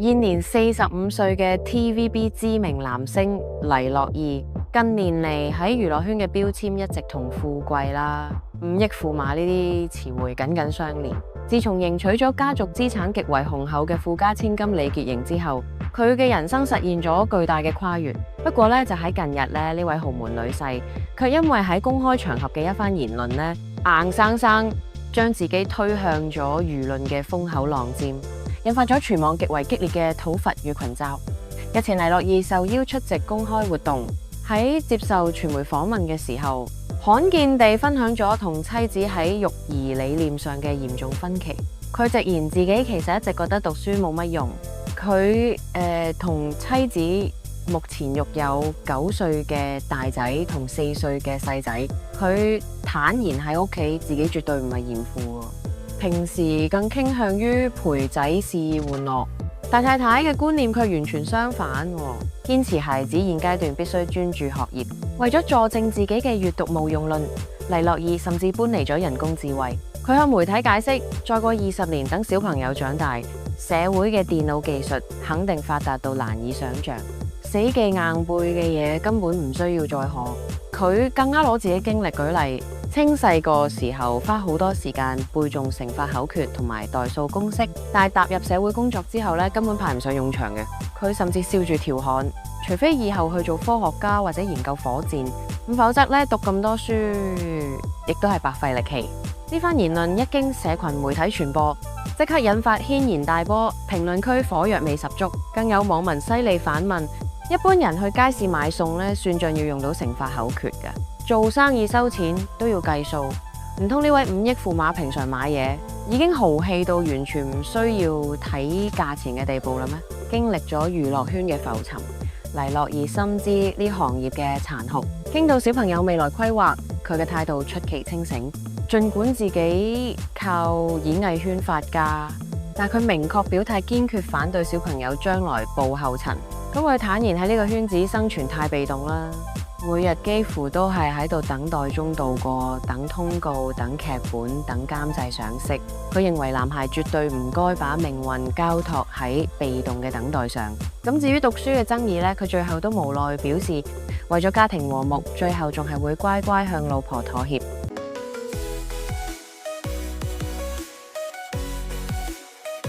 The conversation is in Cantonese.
現年45歲嘅 TVB 知名男星黎諾懿，近年嚟喺娛樂圈嘅標籤一直同富貴啦、5億駙馬呢啲詞彙緊緊相連。自從迎娶咗家族資產極為雄厚嘅富家千金李潔瑩之後，佢嘅人生實現咗巨大嘅跨越。不過咧，就喺近日咧，呢位豪門女婿卻因為喺公開場合嘅一番言論咧，硬生生將自己推向咗輿論嘅風口浪尖，引發咗全網極為激烈嘅討伐與群嘲。日前黎諾懿受邀出席公開活動，喺接受傳媒訪問嘅時候，罕見地分享咗同妻子喺育兒理念上嘅嚴重分歧。佢直言自己其實一直覺得讀書冇乜用。佢同妻子目前育有9歲嘅大仔同4歲嘅細仔。佢坦言喺屋企自己絕對唔係嚴父，平時更傾向於陪仔肆意玩樂。大太太嘅觀念卻完全相反，堅持孩子現階段必須專注學業。為咗助證自己嘅閱讀無用論，黎諾懿甚至搬離咗人工智慧。佢向媒體解釋，再過20年等小朋友長大，社會嘅電腦技術肯定發達到難以想象，死記硬背嘅嘢根本唔需要再學。佢更加攞自己經歷舉例，清細個時候花好多時間背誦乘法口訣同埋代數公式，但係踏入社會工作之後咧，根本派唔上用場嘅。佢甚至笑住調侃，除非以後去做科學家或者研究火箭，咁否則咧讀咁多書亦都係白費力氣。呢番言論一經社群媒體傳播，即刻引發軒然大波，評論區火藥味十足，更有網民犀利反問：一般人去街市買餸咧，算賬要用到乘法口訣㗎，做生意收錢都要計數，唔通呢位5億駙馬平常買嘢已經豪氣到完全唔需要睇價錢嘅地步啦咩？經歷咗娛樂圈嘅浮沉，黎諾懿深知呢行業嘅殘酷。傾到小朋友未來規劃，佢嘅態度出奇清醒。儘管自己靠演藝圈發家，但佢明確表態堅決反對小朋友將來步後塵。咁佢坦言喺呢個圈子生存太被動啦，每日幾乎都係喺度等待中度過，等通告、等劇本、等監製賞識。佢認為男孩絕對唔該把命運交託喺被動嘅等待上。咁至於讀書嘅爭議呢，佢最後都無奈表示，為咗家庭和睦，最後仲係會乖乖向老婆妥協。